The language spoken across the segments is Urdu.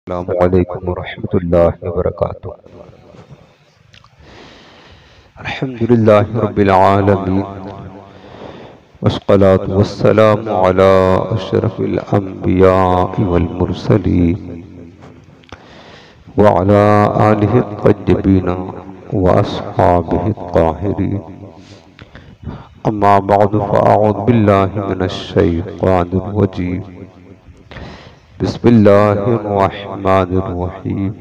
السلام علیکم ورحمۃ اللہ وبرکاتہ۔ الحمدللہ رب العالمین والصلاة والسلام علی اشرف الانبیاء والمرسلین وعلی آلہ الطیبین واصحابہ الطاہرین، اما بعد فاعوذ باللہ من الشیطان الرجیم، بسم اللہ الرحمن الرحیم۔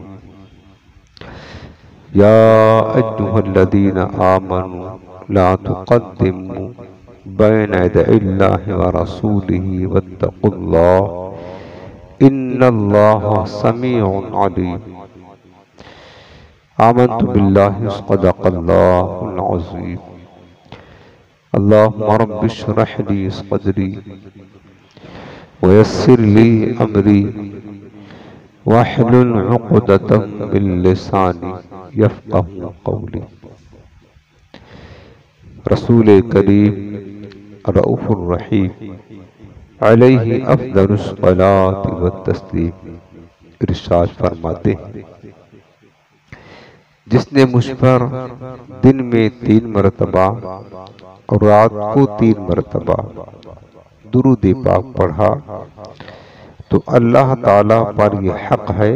یا ایھا الذین آمنوا لا تقدموا بین یدی اللہ ورسولہ واتقوا اللہ ان اللہ سمیع علیم۔ آمنت باللہ صدق اللہ العظیم۔ اللہم رب اشرح لی صدری ویسر لی امری واحلل عقدۃ من لسانی یفقہوا قولی۔ رسول کریم رؤوف الرحیم علیہ افضل الصلاۃ والتسلیم ارشاد فرماتے ہیں، جس نے مجھ پر دن میں 3 مرتبہ اور رات کو 3 مرتبہ درود پاک پڑھا تو اللہ تعالیٰ پر یہ حق ہے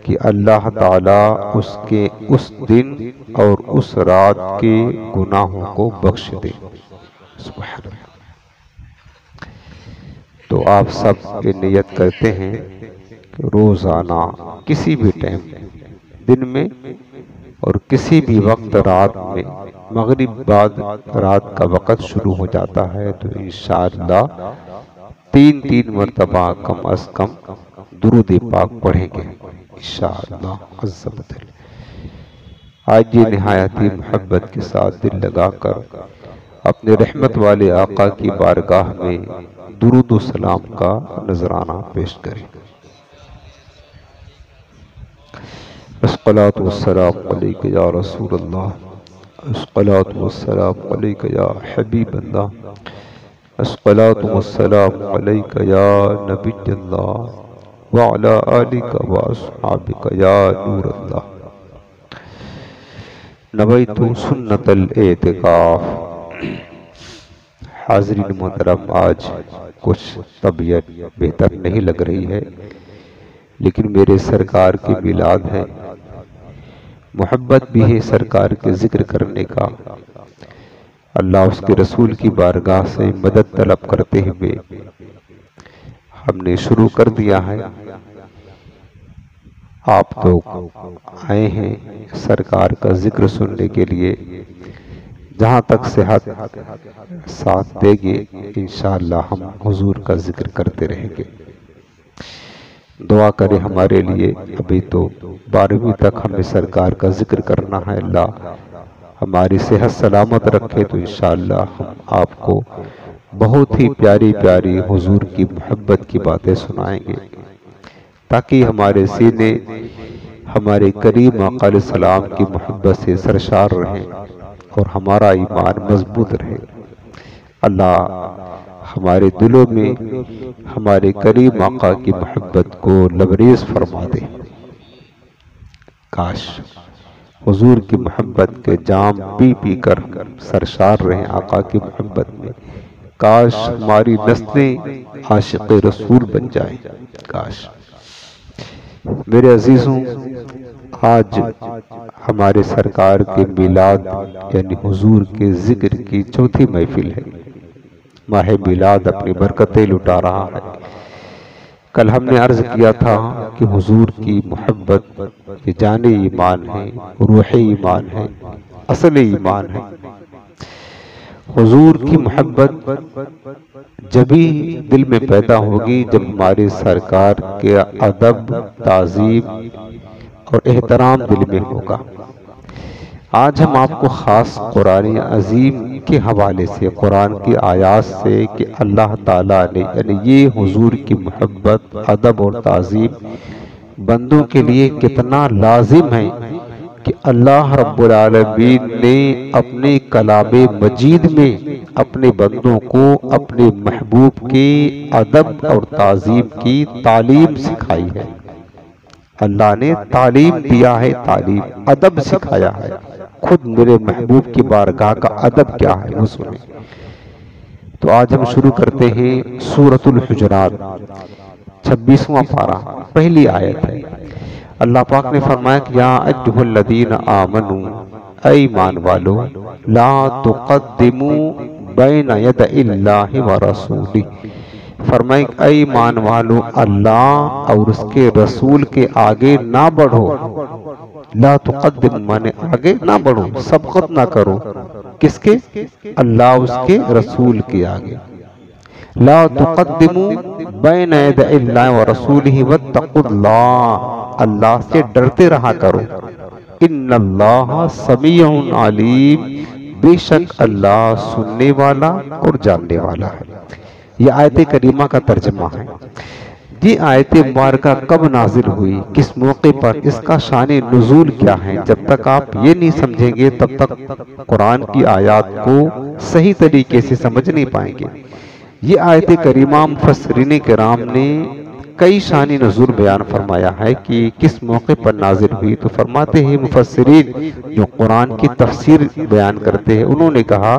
کہ اللہ تعالیٰ اس کے اس دن اور اس رات کے گناہوں کو بخش دے۔ سبحان اللہ۔ تو آپ سب یہ نیت کرتے ہیں کہ روزانہ کسی بھی ٹائم دن میں اور کسی بھی وقت رات میں، مغرب بعد رات کا وقت شروع ہو جاتا ہے تو انشاءاللہ 3 مرتبہ کم از کم درود پاک پڑھیں گے انشاءاللہ عز و جل۔ آج یہ نہایت ہی محبت کے ساتھ دل لگا کر اپنے رحمت والے آقا کی بارگاہ میں درود و سلام کا نذرانہ پیش کریں۔ الصلاۃ والسلام علیک یا رسول اللہ، الصلاۃ والسلام علیک یا حبیب اللہ، الصلاۃ والسلام علیک یا نبی اللہ وعلی آلک واصحابک یا نور اللہ۔ نویت سنت الاعتکاف۔ حاضرین محترم، آج کچھ طبیعت بہتر نہیں لگ رہی ہے، لیکن میرے سرکار کی میلاد ہے، محبت بھی ہے سرکار کے ذکر کرنے کا۔ اللہ اس کے رسول کی بارگاہ سے مدد طلب کرتے ہوئے ہم نے شروع کر دیا ہے۔ آپ تو آئے ہیں سرکار کا ذکر سننے کے لیے، جہاں تک صحت ساتھ دے گے انشاءاللہ ہم حضور کا ذکر کرتے رہیں گے۔ دعا کریں ہمارے لیے، ابھی تو 12ویں تک ہمیں سرکار کا ذکر کرنا ہے۔ اللہ ہماری صحت سلامت رکھے تو انشاءاللہ ہم آپ کو بہت ہی پیاری پیاری حضور کی محبت کی باتیں سنائیں گے، تاکہ ہمارے سینے ہمارے کریم آقا علیہ السلام کی محبت سے سرشار رہیں اور ہمارا ایمان مضبوط رہے۔ اللہ ہمارے دلوں میں ہمارے کریم آقا کی محبت کو لبریز فرما دے۔ کاش حضور کی محبت کے جام پی پی کر سرشار رہیں آقا کی محبت میں۔ کاش ہماری نسلیں عاشق رسول بن جائیں۔ کاش۔ میرے عزیزوں، آج ہمارے سرکار کے میلاد یعنی حضور کے ذکر کی 4تھی محفل ہے۔ ماہ میلاد اپنی برکتیں لٹا رہا ہے۔ کل ہم نے عرض کیا تھا کہ حضور کی محبت یہ جان ایمان ہے، روح ایمان ہے، اصل ایمان ہے۔ حضور کی محبت جبھی دل میں پیدا ہوگی جب ہمارے سرکار کے ادب، تعظیم اور احترام دل میں ہوگا۔ آج ہم آپ کو خاص قرآن عظیم کے حوالے سے، قرآن کی آیات سے کہ اللہ تعالیٰ نے یعنی یہ حضور کی محبت، ادب اور تعظیم بندوں کے لیے کتنا لازم ہے کہ اللہ رب العالمین نے اپنے کلام مجید میں اپنے بندوں کو اپنے محبوب کے ادب اور تعظیم کی تعلیم سکھائی ہے۔ اللہ نے تعلیم دیا ہے، تعلیم ادب سکھایا ہے۔ خود میرے محبوب کی بارگاہ کا ادب کیا ہے وہ سنیں۔ تو آج ہم شروع کرتے ہیں سورۃ الحجرات، 26واں پارہ، پہلی آیت ہے۔ اللہ پاک نے فرمایا کہ یا ایھا الذین آمنوا، اے ایمان والو، لا تقدموا بین یدی اللہ ورسولہ، فرمائے اے ایمان والو اللہ اور اس کے رسول کے آگے نہ بڑھو۔ لا تقدم مانے آگے نہ بڑھو، سبقت نہ کرو، کس کے؟ اللہ اس کے رسول کے آگے۔ لا تقدموا بین یدی اللہ ورسولہ واتقوا اللہ، اللہ سے ڈرتے رہا کرو۔ ان اللہ سمیع علیم، بے شک اللہ سننے والا اور جاننے والا ہے۔ یہ آیت کریمہ کا ترجمہ ہے۔ یہ آیت مبارکہ کب نازل ہوئی، کس موقع پر، اس کا شان نزول کیا ہے، جب تک آپ یہ نہیں سمجھیں گے تب تک قرآن کی آیات کو صحیح طریقے سے سمجھ نہیں پائیں گے۔ یہ آیت کریمہ مفسرین کرام نے کئی شان نزول بیان فرمایا ہے کہ کس موقع پر نازل ہوئی، تو فرماتے ہیں مفسرین جو قرآن کی تفسیر بیان کرتے ہیں، انہوں نے کہا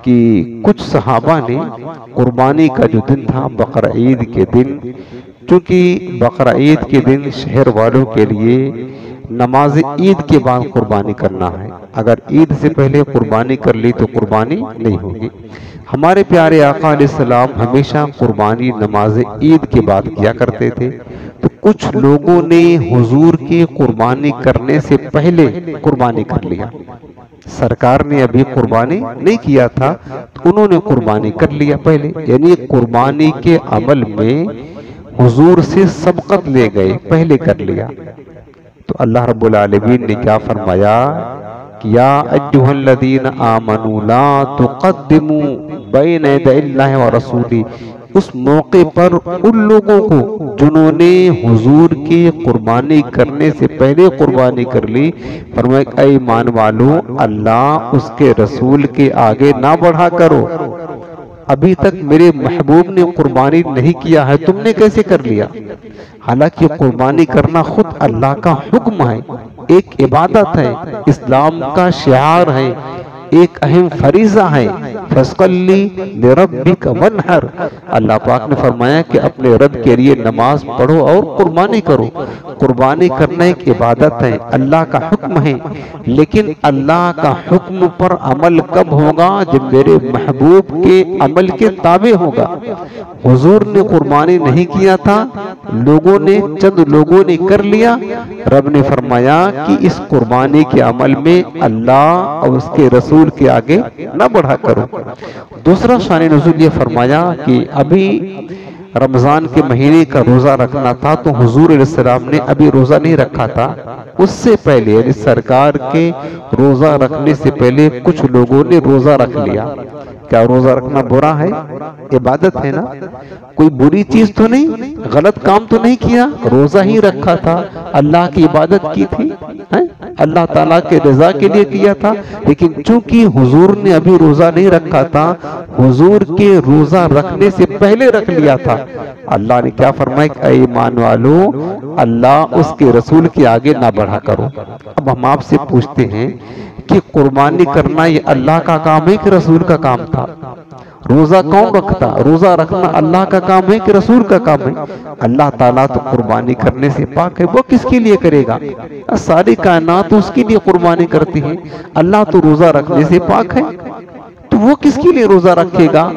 کہ کچھ صحابہ نے قربانی کا جو دن تھا بقرہ عید کے دن، چونکہ بقرہ عید کے دن شہر والوں کے لیے نماز عید کے بعد قربانی کرنا ہے، اگر عید سے پہلے قربانی کر لی تو قربانی نہیں ہوگی۔ ہمارے پیارے آقا علیہ السلام ہمیشہ قربانی نماز عید کے بعد کیا کرتے تھے، تو کچھ لوگوں نے حضور کے قربانی کرنے سے پہلے قربانی کر لیا۔ سرکار نے ابھی قربانی نہیں کیا تھا تو انہوں نے قربانی کر لیا پہلے، یعنی قربانی کے عمل میں حضور سے سبقت لے گئے، پہلے کر لیا۔ تو اللہ رب العالمین نے کیا فرمایا کہ یا ایھا الذین آمنوا لا تقدموا بین یدی اللہ ورسولہ، اس موقع پر ان لوگوں کو جنہوں نے حضور کے قربانی کرنے سے پہلے قربانی کر لی، فرمایا اے ایمان والو اللہ اس کے رسول کے آگے نہ بڑھا کرو۔ ابھی تک میرے محبوب نے قربانی نہیں کیا ہے، تم نے کیسے کر لیا؟ حالانکہ قربانی کرنا خود اللہ کا حکم ہے، ایک عبادت ہے، اسلام کا شعار ہے، ایک اہم فریضہ ہے۔ فَصَلِّ لِرَبِّكَ وَانْحَرْ، اللہ پاک نے فرمایا کہ اپنے رب کے لیے نماز پڑھو اور قربانی کرو۔ قربانی کرنا ایک عبادت ہے، اللہ کا حکم ہے، لیکن اللہ کا حکم پر عمل کب ہوگا؟ جب میرے محبوب کے عمل کے تابع ہوگا۔ حضور نے قربانی نہیں کیا تھا، لوگوں نے، چند لوگوں نے کر لیا، رب نے فرمایا کہ اس قربانی کے عمل میں اللہ اور اس کے رسول کے آگے نہ بڑھا کرو۔ دوسرا شان نزول یہ فرمایا کہ ابھی رمضان کے مہینے کا روزہ رکھنا تھا، تو حضور علیہ السلام نے ابھی روزہ نہیں رکھا تھا، اس سے پہلے یعنی سرکار کے روزہ رکھنے سے پہلے کچھ لوگوں نے روزہ رکھ لیا۔ کیا روزہ رکھنا برا ہے؟ عبادت ہے نا، کوئی بری چیز تو نہیں، غلط کام تو نہیں کیا، روزہ ہی رکھا تھا، اللہ کی عبادت کی تھی، اللہ تعالیٰ کے رضا کے لیے کیا تھا۔ لیکن چونکہ حضور نے ابھی روزہ نہیں رکھا تھا، حضور کے روزہ رکھنے سے پہلے رکھ لیا تھا، اللہ نے کیا فرمایا کہ اے ایمان والو اللہ اس کے رسول کے آگے نہ بڑھا کرو۔ اب ہم آپ سے پوچھتے ہیں کہ قربانی کرنا یہ اللہ کا کام ہے کہ رسول کا کام تھا؟ روزہ کون رکھتا؟ روزہ رکھنا اللہ کا کام ہے کہ رسول کا کام ہے؟ اللہ تعالیٰ تو قربانی کرنے سے پاک ہے، وہ کس کے لیے کرے گا؟ ساری کائنات اس کے لیے قربانی کرتی ہے، اللہ تو روزہ رکھنے سے پاک ہے، تو وہ کس کے لیے روزہ رکھے گا؟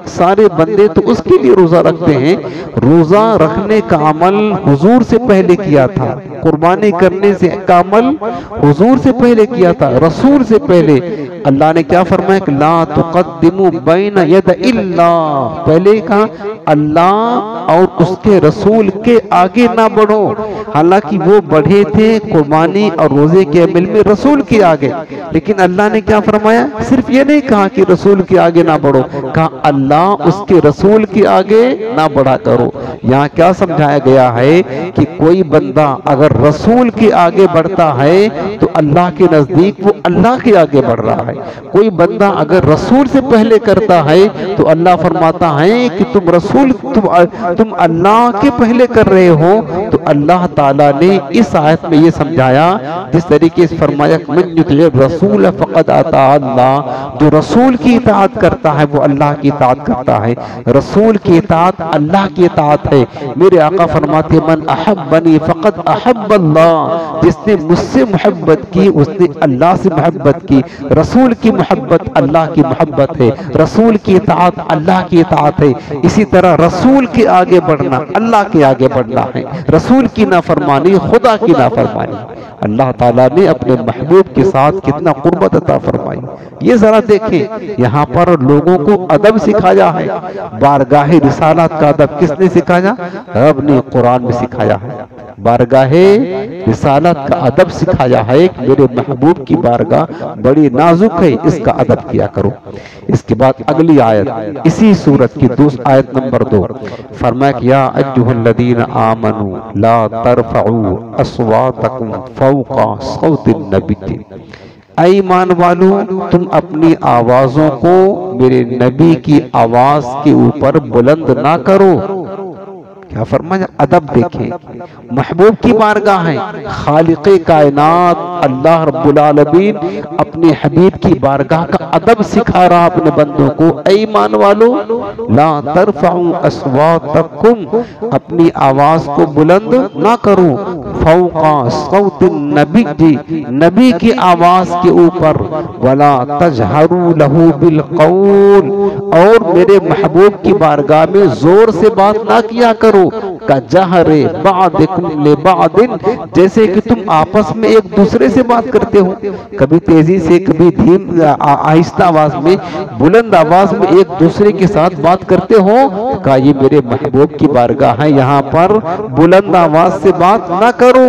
سارے بندے تو اس کے لیے روزہ رکھتے ہیں۔ روزہ رکھنے کا عمل حضور سے پہلے کیا تھا، قربانی کرنے سے کا عمل حضور سے پہلے کیا تھا، رسول سے پہلے۔ اللہ نے کیا فرمایا کہ لا تقدموا بین یدی اللہ، پہلے کہا اللہ اور اس کے رسول کے آگے نہ بڑھو، حالانکہ وہ بڑھے تھے قربانی اور روزے کے عمل میں رسول کے آگے، لیکن اللہ نے کیا فرمایا؟ صرف یہ نہیں کہا کہ رسول کے آگے نہ بڑھو، کہا اللہ اللہ اس کے رسول کے آگے نہ بڑھا کرو۔ یہاں کیا سمجھایا گیا ہے کہ کوئی بندہ اگر رسول کے آگے بڑھتا ہے تو اللہ کے نزدیک وہ اللہ کے آگے بڑھ رہا ہے۔ کوئی بندہ اگر رسول سے پہلے کرتا ہے تو اللہ فرماتا ہے کہ تم اللہ کے پہلے کر رہے ہو۔ تو اللہ تعالیٰ نے اس آیت میں یہ سمجھایا، جس طریقے سے فرمایا من یطیع الرسول فقد اطاع اللہ، جو رسول کی اطاعت کرتا ہے وہ اللہ کی اطاعت کرتا ہے۔ رسول کی اطاعت اللہ کی اطاعت ہے۔ میرے آقا فرماتے من احبنی فقد احب اللہ، جس نے مجھ سے محبت کی اس نے اللہ سے محبت کی۔ رسول کی محبت اللہ کی محبت ہے، رسول کی اطاعت اللہ کی اطاعت ہے۔ اسی طرح رسول کے آگے بڑھنا اللہ کے آگے بڑھنا ہے، رسول کی نافرمانی خدا کی نافرمانی۔ اللہ تعالیٰ نے اپنے محبوب کے ساتھ کتنا قربت عطا فرمائی۔ یہ ذرا دیکھیں، یہاں پر لوگوں کو ادب سکھایا ہے۔ بارگاہ رسالت کا ادب کس نے سکھایا؟ رب نے قرآن میں سکھایا ہے۔ بارگاہ رسالت کا ادب سکھایا ہے کہ میرے محبوب کی بارگاہ بڑی نازک ہے، اس کا ادب کیا کرو۔ اس کے بعد اگلی آیت اسی سورت کی آیت نمبر 2 فرمایا کہ یا ایھا الذین آمنوا لا ترفعوا اصواتکم فوق صوت النبی، اے ایمان والو تم اپنی آوازوں کو میرے نبی کی آواز کے اوپر بلند نہ کرو۔ کیا فرمایا؟ ادب دیکھیں، محبوب کی بارگاہ ہے، خالق کائنات اللہ رب العالمین اپنے حبیب کی بارگاہ کا ادب سکھا رہا اپنے بندوں کو۔ اے ایمان والو لا ترفعوا اصواتکم، اپنی آواز کو بلند نہ کرو، فوق صوت النبی، نبی کی آواز کے اوپر، ولا تجہروا لہ بالقول، اور میرے محبوب کی بارگاہ میں زور سے بات نہ کیا کرو، کجہر بعضکم لبعض، جیسے کہ تم آپس میں ایک دوسرے سے بات کرتے ہو، کبھی تیزی سے کبھی آہستہ آواز میں، بلند آواز میں ایک دوسرے کے ساتھ بات کرتے ہو۔ کہا یہ میرے محبوب کی بارگاہ ہے، یہاں پر بلند آواز سے بات نہ کرو۔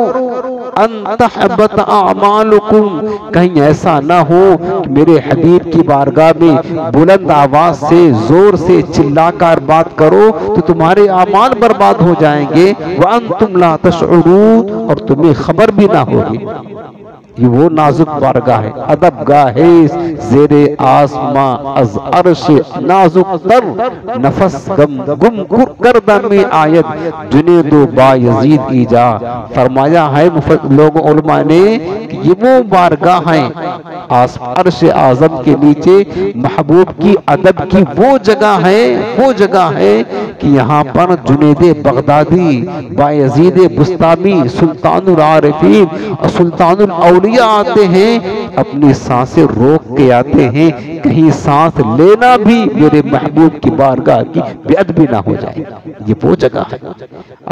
ان تحبط اعمالکم، کہیں ایسا نہ ہو کہ میرے حبیب کی بارگاہ میں بلند آواز سے زور سے چلا کر بات کرو تو تمہارے اعمال برباد ہو جائیں گے، وانتم لا تشعرون، اور تمہیں خبر بھی نہ ہوگی۔ یہ وہ نازک بارگاہ ہے، ادب گاہ ہے، زیر آسماں از عرش نازک تر، نفس گم کردہ میں آیت جنید و با یزید ایجا۔ فرمایا ہے لوگ علماء نے کہ یہ وہ بارگاہ ہیں عرش اعظم کے نیچے محبوب کی ادب کی وہ جگہ ہے کہ یہاں پر جنید بغدادی، با یزید بسطامی، سلطان العارفین اور سلطان الاولیاء آتے ہیں، اپنی سانسیں روک کے آتے ہیں، کہیں سانس لینا بھی میرے محبوب کی بارگاہ کی بے ادبی نہ ہو جائے۔ یہ وہ جگہ ہے۔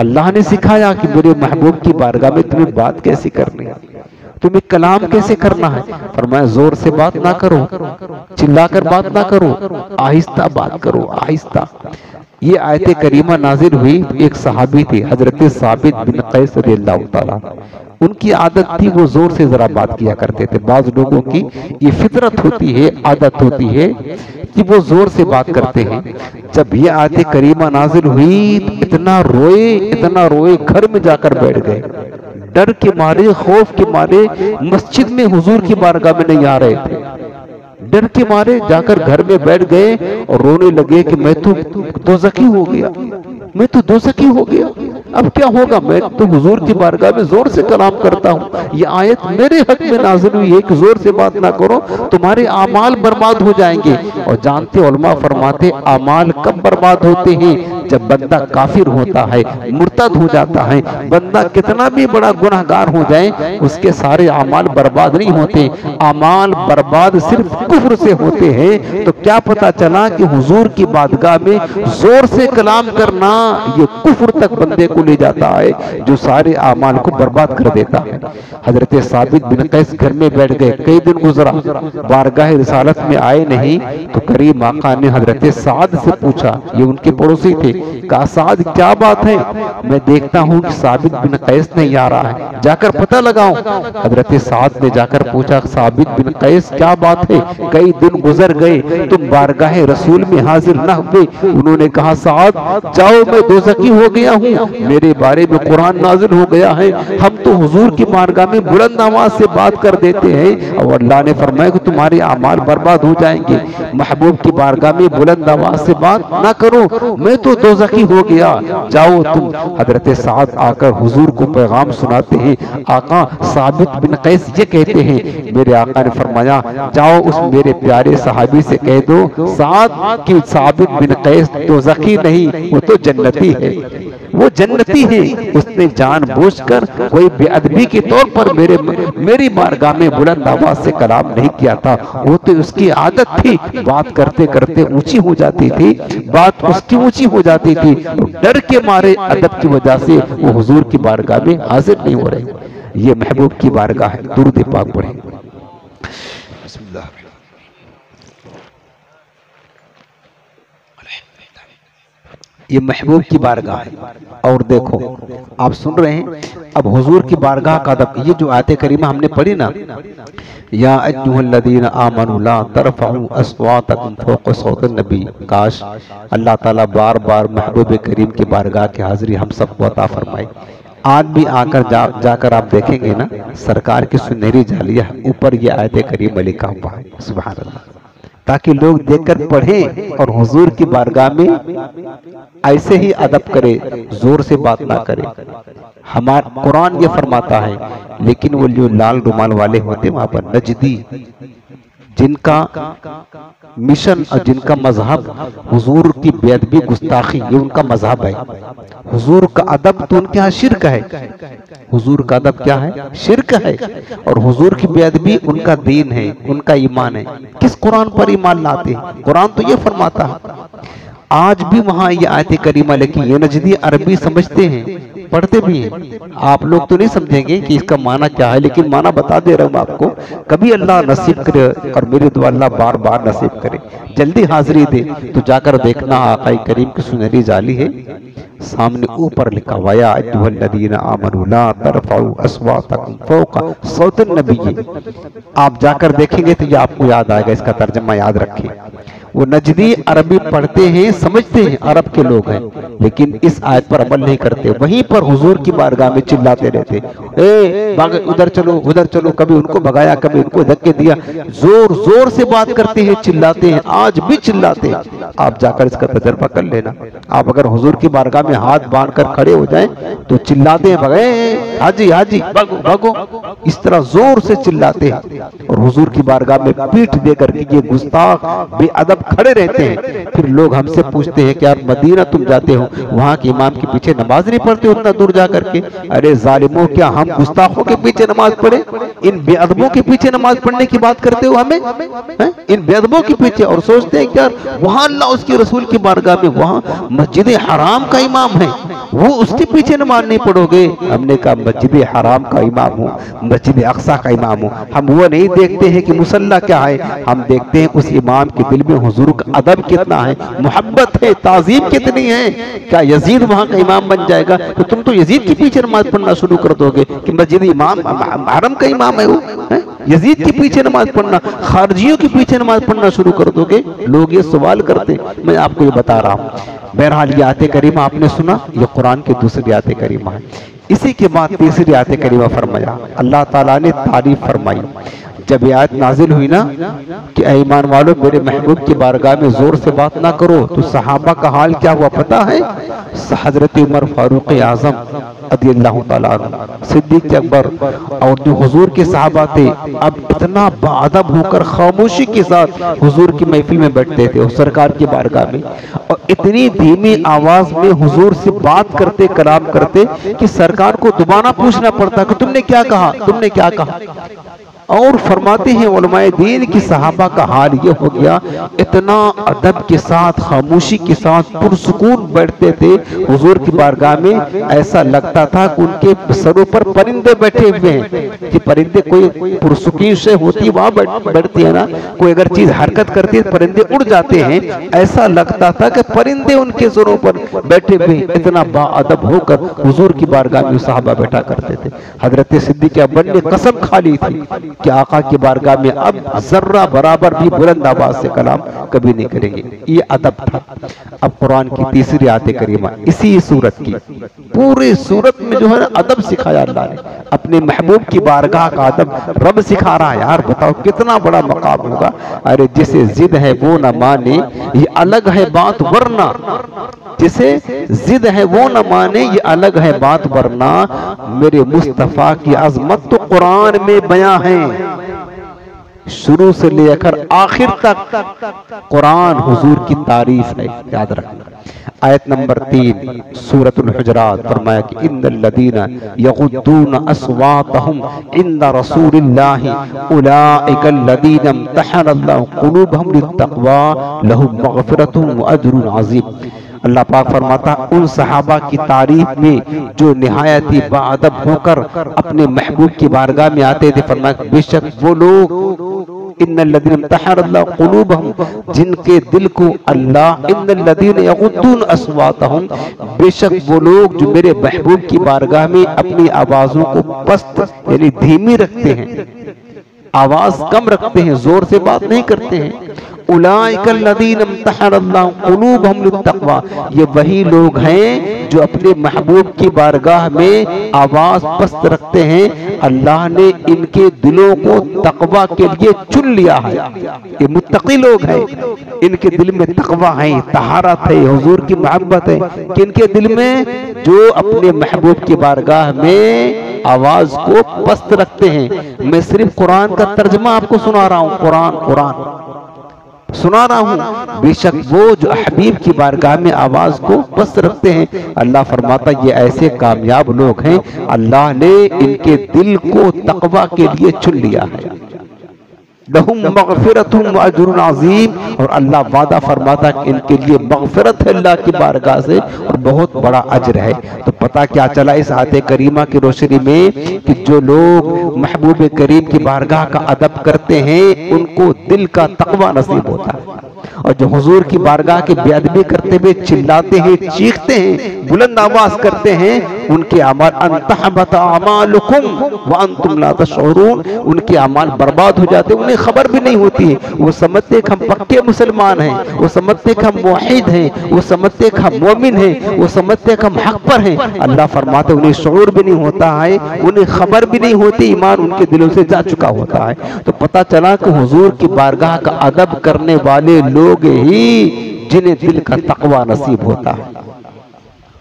اللہ نے سکھایا کہ میرے محبوب کی بارگاہ میں تمہیں بات کیسے کرنی ہے، تمہیں کلام کیسے کرنا ہے۔ فرمایا زور سے بات نہ کرو، چلا کر بات نہ کرو، آہستہ بات کرو، آہستہ۔ یہ آیت کریمہ نازل ہوئی، ایک صحابی تھے حضرت ثابت بن قیس رضی اللہ تعالیٰ، ان کی عادت تھی وہ زور سے ذرا بات کیا کرتے تھے۔ بعض لوگوں کی یہ فطرت ہوتی ہے، عادت ہوتی ہے کہ وہ زور سے بات کرتے ہیں۔ جب یہ آیت کریمہ نازل ہوئی تو اتنا روئے گھر میں جا کر بیٹھ گئے، ڈر کے مارے، خوف کے مارے مسجد میں حضور کی بارگاہ میں نہیں آ رہے تھے، ڈر کے مارے جا کر گھر میں بیٹھ گئے اور رونے لگے کہ میں تو دوزخی ہو گیا، میں تو دوزخی ہو گیا، اب کیا ہوگا، میں تو حضور کی بارگاہ میں زور سے کلام کرتا ہوں، یہ آیت میرے حق میں نازل ہوئی ہے کہ زور سے بات نہ کرو، تمہارے اعمال برباد ہو جائیں گے۔ اور جانتے علماء فرماتے اعمال کب برباد ہوتے ہیں؟ جب بندہ کافر ہوتا ہے، مرتد ہو جاتا ہے۔ بندہ کتنا بھی بڑا گناہگار ہو جائے اس کے سارے اعمال برباد نہیں ہوتے، اعمال برباد صرف کفر سے ہوتے ہیں۔ تو کیا پتا چلا کہ حضور کی بارگاہ میں زور سے کلام کرنا یہ کفر تک بندے کو کو لے جاتا ہے جو سارے اعمال کو برباد کر دیتا ہے۔ حضرت ثابت بن قیس گھر میں بیٹھ گئے، کئی دن گزرا، بارگاہ رسالت میں آئے نہیں، تو کریم آقا نے حضرت سعد سے پوچھا، یہ ان کے پڑوسی تھے، کہا سعد کیا بات ہے؟ میں دیکھتا ہوں کہ ثابت بن قیس نہیں آ رہا ہے، جا کر پتہ لگاؤ۔ حضرت سعد نے جا کر پوچھا ثابت بن قیس کیا بات ہے؟ کئی دن گزر گئے، تم بارگاہ رسول میں حاضر نہ ہوئے۔ انہوں نے کہا سعد جاؤ، میں دوزخی ہو گیا ہوں، میرے بارے میں قرآن نازل ہو گیا ہے، ہم تو حضور کی بارگاہ میں بلند آواز سے بات کر دیتے ہیں اور اللہ نے فرمایا کہ تمہارے اعمال برباد ہو جائیں گے، محبوب کی بارگاہ میں بلند آواز سے بات نہ کرو، میں تو دوزخی ہو گیا، جاؤ تم۔ حضرت سعد آ کر حضور کو پیغام سناتے ہیں، آقا ثابت بن قیس یہ کہتے ہیں۔ میرے آقا نے فرمایا جاؤ اس میرے پیارے صحابی سے کہہ دو سعد کی ثابت بن قیس دوزخی نہیں، وہ تو جنتی ہے، وہ جنتی ہے، اس نے جان بوجھ کر کوئی بے ادبی کے طور پر میری بارگاہ میں بلند آواز سے کلام نہیں کیا تھا، وہ تو اس کی عادت تھی، بات کرتے کرتے اونچی ہو جاتی تھی، بات اس کی اونچی ہو جاتی تھی، ڈر کے مارے ادب کی وجہ سے وہ حضور کی بارگاہ میں حاضر نہیں ہو رہے۔ یہ محبوب کی بارگاہ ہے، درود پاک پڑھیں۔ بسم اللہ یہ محبوب کی بارگاہ ہے۔ اور دیکھو آپ سن رہے ہیں اب حضور کی بارگاہ کا ادب، یہ جو آیت کریمہ ہم نے پڑھی نا، یا ایھا الذین آمنوا لا ترفعوا اصواتکم فوق صوت النبی، کاش اللہ تعالیٰ بار بار محبوب کریم کی بارگاہ کی حاضری ہم سب کو عطا فرمائے۔ آج بھی آ کر جا کر آپ دیکھیں گے نا، سرکار کی سنہری جالیہ اوپر یہ آیت کریمہ لکھا ہوا ہے، سبحان اللہ، تاکہ لوگ دیکھ کر پڑھیں اور حضور کی بارگاہ میں ایسے ہی ادب کرے، زور سے بات نہ کرے۔ ہمارا قرآن یہ فرماتا ہے، لیکن وہ جو لال رومال والے ہوتے ہیں وہاں پر نجدی، جن کا مشن اور جن کا مذہب حضور کی بے ادبی گستاخی، یہ ان کا مذہب ہے۔ حضور کا ادب تو ان کے ہاں شرک ہے، حضور کا ادب کیا ہے؟ شرک ہے، اور حضور کی بے ادبی ان کا دین ہے، ان کا ایمان ہے۔ کس قرآن پر ایمان لاتے ہیں؟ قرآن تو یہ فرماتا ہے۔ آج بھی وہاں یہ آیت کریمہ لکھی، یہ نجدی عربی سمجھتے ہیں، پڑھتے بھی ہیں، آپ لوگ تو نہیں سمجھیں گے کہ اس کا معنی کیا ہے، لیکن معنی بتا دے رہا ہوں آپ کو، کبھی اللہ نصیب کرے اور میری دعا اللہ بار بار نصیب کرے، جلدی حاضری دے تو جا کر دیکھنا آقا کریم کی سنہری جالی ہے، سامنے اوپر لکھا وَيَا أَيُّهَا الَّذِينَ آمَنُوا لَا تَرْفَعُوا أَصْوَاتَكُمْ فَوْقَ صَوْتِ النَّبِيِّ۔ آپ جا کر دیکھیں گے تو یہ آپ کو یاد آئے گا، اس کا ترجمہ یاد رکھیں۔ وہ نجدی عربی پڑھتے ہیں، سمجھتے ہیں، عرب کے لوگ ہیں، لیکن اس آیت پر عمل نہیں کرتے، وہیں پر حضور کی بارگاہ میں چلاتے رہتے، ادھر چلو ادھر چلو، کبھی ان کو بھگایا کبھی ان کو دھکے دیا، زور زور سے بات کرتے ہیں، چلاتے ہیں، آج بھی چلاتے ہیں۔ آپ جا کر اس کا تجربہ کر لینا، آپ اگر حضور کی بارگاہ میں ہاتھ باندھ کر کھڑے ہو جائیں تو چلاتے ہیں، بھگے حاجی حاجی بھگو بھگو، اس طرح زور سے چلاتے ہیں، اور حضور کی بارگاہ میں پیٹھ دے کر کے یہ گستاخ بے ادب کھڑے رہتے ہیں۔ پھر لوگ ہم سے پوچھتے ہیں کہ یار مدینہ تم جاتے ہو، وہاں کے امام کے پیچھے نماز نہیں پڑھتے اتنا دور جا کر کے؟ ارے ظالموں، کیا ہم گستاخوں کے پیچھے نماز پڑھے؟ ان بے ادبوں کے پیچھے نماز پڑھنے کی بات کرتے ہو ہمیں، ان بے ادبوں کے پیچھے، اور سوچتے ہیں کہ یار وہاں اللہ اس کے رسول کی بارگاہ میں، وہاں مسجد حرام کا امام ہے، وہ اس کے پیچھے نماز نہیں پڑھو گے؟ ہم نے کہا مسجد حرام کا امام ہوں، مسجد اقصی کا امام ہوں، ہم وہ نہیں دیکھتے ہیں کہ مصلی کیا ہے، ہم دیکھتے ہیں اس امام کے دل میں حضور کا ادب کتنا ہے، محبت ہے، تعظیم کتنی ہے۔ کیا یزید وہاں کا امام بن جائے گا تو تم تو یزید کے پیچھے نماز پڑھنا شروع کر دو گے کہ مسجد امام حرم کا امام ہے وہ، یزید کے پیچھے نماز پڑھنا، خارجیوں کے پیچھے نماز پڑھنا شروع کر دو گے؟ لوگ یہ سوال کرتے، میں آپ کو یہ بتا رہا ہوں۔ بہرحال یہ آیت کریمہ آپ نے سنا، یہ قرآن کی دوسری آیت کریمہ ہے۔ اسی کے بعد تیسری آیت کریمہ فرمایا، اللہ تعالیٰ نے تعریف فرمائی۔ جب یہ آیت نازل ہوئی نا کہ اے ایمان والو میرے محبوب کی بارگاہ میں زور سے بات نہ کرو، تو صحابہ کا حال کیا ہوا پتہ ہے؟ حضرت عمر فاروق اعظم رضی اللہ تعالیٰ عنہ، صدیق اکبر اور جو حضور کے صحابہ تھے، اب اتنا باادب ہو کر خاموشی کے ساتھ حضور کی محفل میں بیٹھتے تھے اور سرکار کی بارگاہ میں، اور اتنی دھیمی آواز میں حضور سے بات کرتے، کلام کرتے کہ سرکار کو دوبارہ پوچھنا پڑتا کہ تم نے کیا کہا، تم نے کیا کہا؟ اور فرماتے ہیں علماء دین کی صحابہ کا حال یہ ہو گیا، اتنا ادب کے ساتھ خاموشی کے ساتھ پرسکون بیٹھتے تھے حضور کی بارگاہ میں، ایسا لگتا تھا کہ ان کے سروں پر پرندے بیٹھے ہوئے ہیں، کہ پرندے کوئی پرسکون سے ہوتی وہاں بیٹھتی ہے نا، کوئی اگر چیز حرکت کرتی ہے پرندے اڑ جاتے ہیں، ایسا لگتا تھا کہ پرندے ان کے سروں پر بیٹھے ہوئے، اتنا با ادب ہو کر حضور کی بارگاہ میں صحابہ بیٹھا کرتے تھے۔ حضرت صدیق اکبر نے قسم کھا لی تھی کہ آقا کی بارگاہ میں اب ذرہ برابر بھی بلند آواز سے کلام کبھی نہیں کریں گے، یہ ادب تھا۔ اب قرآن کی تیسری آیت کریمہ اسی صورت کی، پوری صورت میں جو ہے ادب سکھایا اللہ نے، اپنے محبوب کی بارگاہ کا ادب رب سکھا رہا ہے۔ یار بتاؤ کتنا بڑا مقام ہوگا۔ ارے جسے ضد ہے وہ نہ مانے یہ الگ ہے بات ورنہ، جسے ضد ہے وہ نہ مانے یہ الگ ہے بات ورنہ، میرے مصطفیٰ کی عظمت تو قرآن میں بیاں ہے۔ شروع سے لے کر آخر تک قرآن حضور کی تعریف ہے، یاد رکھنا۔ آیت نمبر 3 سورۃ الحجرات فرمایا کہ ان الذین یغضون اصواتهم عند رسول اللہ اولئک الذین امتحن اللہ قلوبهم للتقوی لهم مغفرۃ واجر عظیم۔ اللہ پاک فرماتا ان صحابہ کی تعریف میں جو نہایت ہی باادب ہو کر اپنے محبوب کی بارگاہ میں آتے تھے، فرمایا بے شک وہ لوگ ان الذین امتحن اللہ قلوبهم جن کے دل کو اللہ، ان الذین یغضون اصواتهم بے شک وہ لوگ جو میرے محبوب کی بارگاہ میں اپنی آوازوں کو پست یعنی دھیمی رکھتے ہیں، آواز کم رکھتے ہیں، زور سے بات نہیں کرتے ہیں۔ اولئک الذین امتحن اللہ قلوبهم للتقوی یہ وہی لوگ ہیں جو اپنے محبوب کی بارگاہ میں آواز پست رکھتے ہیں، اللہ نے ان کے دلوں کو تقوی کے لیے چن لیا ہے۔ یہ متقی لوگ ہیں، ان کے دل میں تقوی ہے، طہارت ہے، حضور کی محبت ہے، کہ ان کے دل میں جو اپنے محبوب کی بارگاہ میں آواز کو پست رکھتے ہیں۔ میں صرف قرآن کا ترجمہ آپ کو سنا رہا ہوں، قرآن سنا رہا ہوں۔ بے شک وہ جو حبیب کی بارگاہ میں آواز کو پست رکھتے ہیں، اللہ فرماتا یہ ایسے کامیاب لوگ ہیں، اللہ نے ان کے دل کو تقوی کے لیے چن لیا ہے۔ لہم مغفرت واجر عظیم، اور اللہ وعدہ فرماتا کہ ان کے لیے مغفرت ہے اللہ کی بارگاہ سے اور بہت بڑا اجر ہے۔ تو پتہ کیا چلا اس آیت کریمہ کی روشنی میں کہ جو لوگ محبوب کریم کی بارگاہ کا ادب کرتے ہیں ان کو دل کا تقوی نصیب ہوتا ہے، اور جو حضور کی بارگاہ کی بے ادبی کرتے ہوئے چلاتے ہیں، چیختے ہیں، بلند آواز کرتے ہیں، ان کے اعمال ان تحبط اعمالکم وانتم لا تشعرون، ان کے اعمال برباد ہو جاتے ہیں، انہیں خبر بھی نہیں ہوتی ہے۔ وہ سمجھتے کہ ہم پکے مسلمان ہیں، وہ سمجھتے کہ ہم موحد ہیں، وہ سمجھتے کہ ہم مومن ہیں، وہ سمجھتے کہ ہم حق پر ہیں۔ اللہ فرماتے انہیں شعور بھی نہیں ہوتا ہے، انہیں خبر بھی نہیں ہوتی، ایمان ان کے دلوں سے جا چکا ہوتا ہے۔ تو پتہ چلا کہ حضور کی بارگاہ کا ادب کرنے والے لوگ ہی جنہیں دل کا تقوی نصیب ہوتا ہے،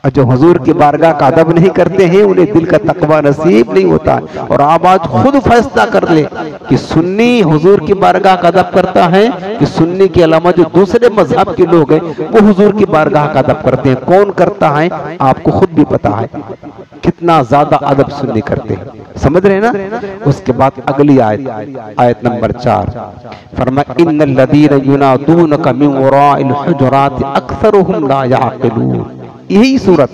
اور جو حضور کی بارگاہ کا ادب نہیں کرتے ہیں انہیں دل کا تقوی نصیب نہیں ہوتا۔ اور آپ آج خود فیصلہ کر لیں کہ سنی حضور کی بارگاہ کا ادب کرتا ہے کہ سنی کے علاوہ جو دوسرے مذہب کے لوگ ہیں وہ حضور کی بارگاہ کا ادب کرتے ہیں، کون کرتا ہے آپ کو خود بھی پتا ہے، کتنا زیادہ ادب سنی کرتے ہیں، سمجھ رہے ہیں نا۔ اس کے بعد اگلی آیت نمبر 4 فرمایا ان الذین ینادونک من وراء الحجرات اکثرهم لا یعقلون۔ یہی صورت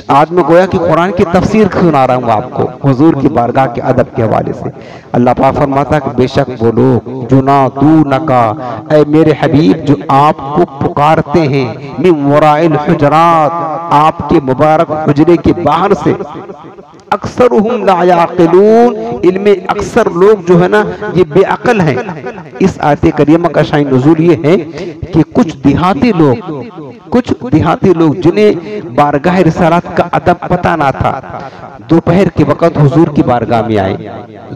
آج میں گویا کہ قرآن کی تفسیر سنا رہا ہوں آپ کو حضور کی بارگاہ کے ادب کے حوالے سے۔ اللہ پاک فرماتا کہ بے شک وہ لوگ ینادونکا اے میرے حبیب جو آپ کو پکارتے ہیں، من وراء الحجرات آپ کے مبارک حجرے کے باہر سے، اکثرهم لا یعقلون علم اکثر لوگ جو ہے نا یہ بے عقل ہیں۔ اس آیت کریمہ کا شان نزول یہ ہے کہ کچھ دیہاتی لوگ جنہیں بارگاہ رسالت کا ادب پتہ نہ تھا، دوپہر کے وقت حضور کی بارگاہ میں آئے،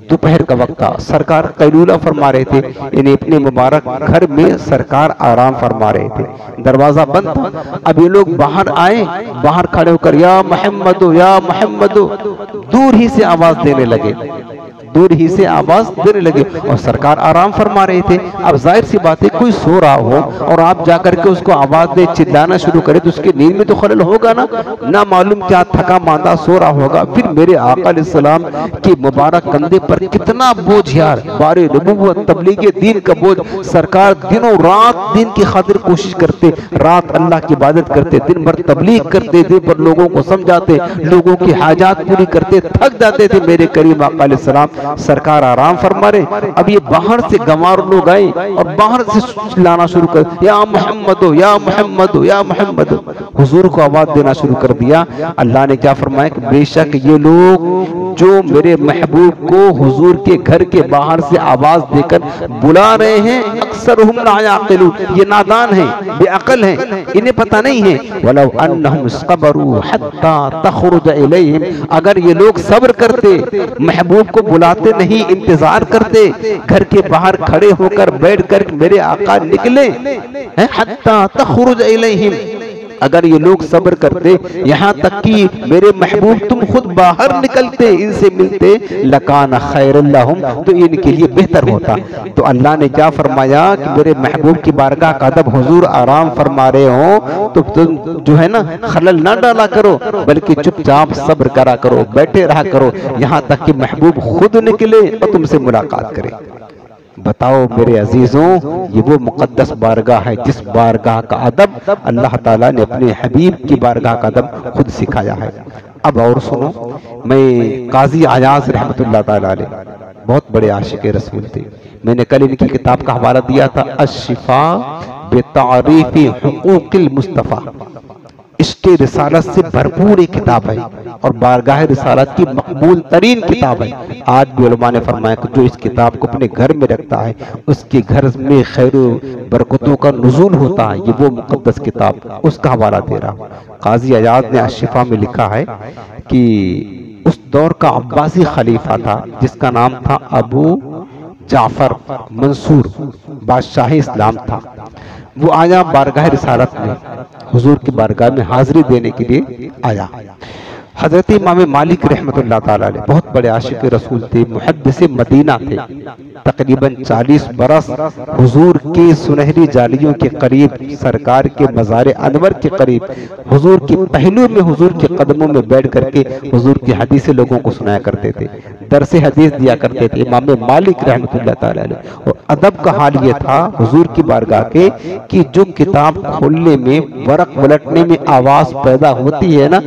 دوپہر کا وقت تھا، سرکار قیلولہ فرما رہے تھے، یعنی اپنے مبارک گھر میں سرکار آرام فرما رہے تھے، دروازہ بند تھا۔ اب یہ لوگ باہر آئے، باہر کھڑے ہو کر یا محمد یا محمد دور ہی سے آواز دینے لگے، دور ہی سے آواز دینے لگے اور سرکار آرام فرما رہے تھے. اب ظاہر سی بات ہے کوئی سو رہا ہو اور آپ جا کر کے اس کو آواز دے چلانا شروع کرے تو اس کی نیند میں تو خلل ہوگا نا, نہ معلوم کیا تھکا ماندہ سو رہا ہوگا. پھر میرے آقا علیہ السلام کی مبارک کندھے پر کتنا بوجھ یار, بار نبوت تبلیغ دین کا بوجھ. سرکار دنوں رات دین کی خاطر کوشش کرتے, رات اللہ کی عبادت کرتے, دن بھر تبلیغ کرتے, دن بھر لوگوں کو سمجھاتے, لوگوں کی حاجات پوری کرتے, تھک جاتے تھے. میرے کریم آقا علیہ السلام سرکار آرام فرما رہے. اب یہ باہر سے گنوار لوگ آئے اور باہر سے لانا شروع کر, یا محمد یا محمد یا محمد, حضور کو آواز دینا شروع کر دیا. اللہ نے کیا فرمایا کہ بے شک یہ لوگ جو میرے محبوب کو حضور کے گھر کے باہر سے آواز دے کر بلا رہے ہیں, اکثرہم لا یعقلون, یہ نادان ہیں, بے عقل ہیں, انہیں پتہ نہیں ہے. وَلَوْ أَنَّهُمْ صَبَرُوا حَتَّى تَخْرُجَ إِلَيْهِمْ, اگر یہ لوگ صبر کرتے, محبوب کو بلاتے نہیں, انتظار کرتے, گھر کے باہر کھڑے ہو کر بیٹھ کر میرے آقا نکلے, حَتَّى تَخْرُجَ إِلَيْهِمْ, اگر یہ لوگ صبر کرتے یہاں تک کہ میرے محبوب تم خود باہر نکلتے, ان سے ملتے, لَكَانَ خَيْرًا لَهُمْ, تو ان کے لیے بہتر ہوتا. تو اللہ نے کیا فرمایا کہ میرے محبوب کی بارگاہ کا ادب, حضور آرام فرما رہے ہوں تو تم جو ہے نا خلل نہ ڈالا کرو, بلکہ چپ چاپ صبر کرا کرو, بیٹھے رہا کرو یہاں تک کہ محبوب خود نکلے اور تم سے ملاقات کرے. بتاؤ میرے عزیزوں, یہ وہ مقدس بارگاہ ہے جس بارگاہ کا ادب اللہ تعالیٰ نے اپنے حبیب کی بارگاہ کا ادب خود سکھایا ہے. اب اور سنو, میں قاضی عیاض رحمت اللہ تعالیٰ علیہ بہت بڑے عاشق رسول تھے. میں نے کل ان کی کتاب کا حوالہ دیا تھا, الشفاء بتعریف حقوق المصطفیٰ. عشق رسالت سے بھرپور ایک کتاب ہے اور بارگاہ رسالت کی مقبول ترین کتاب ہے. آج بھی علماء نے فرمایا کہ جو اس کتاب کو اپنے گھر میں رکھتا ہے اس کے گھر میں خیر و برکتوں کا نزول ہوتا ہے. یہ وہ مقدس کتاب, اس کا حوالہ دے رہا. قاضی عیاض نے الشفاء میں لکھا ہے کہ اس دور کا عباسی خلیفہ تھا جس کا نام تھا ابو جعفر منصور, بادشاہ اسلام تھا. وہ آیا بارگاہ رسالت میں, حضور کی بارگاہ میں حاضری دینے کے لیے آیا. حضرت امام مالک رحمت اللہ تعالیٰ علیہ بہت بڑے عاشق رسول تھے, محدث مدینہ تھے. تقریباً 40 برس حضور کی سنہری جالیوں کے قریب, سرکار کے مزار انور کے قریب, حضور کی پہلو میں, حضور کے قدموں میں بیٹھ کر کے حضور کی حدیثیں لوگوں کو سنایا کرتے تھے, درس حدیث دیا کرتے تھے امام مالک رحمت اللہ تعالیٰ علیہ. اور ادب کا حال یہ تھا حضور کی بارگاہ کے کہ جو کتاب کھولنے میں, ورق پلٹنے میں آواز پیدا ہوتی ہے نا,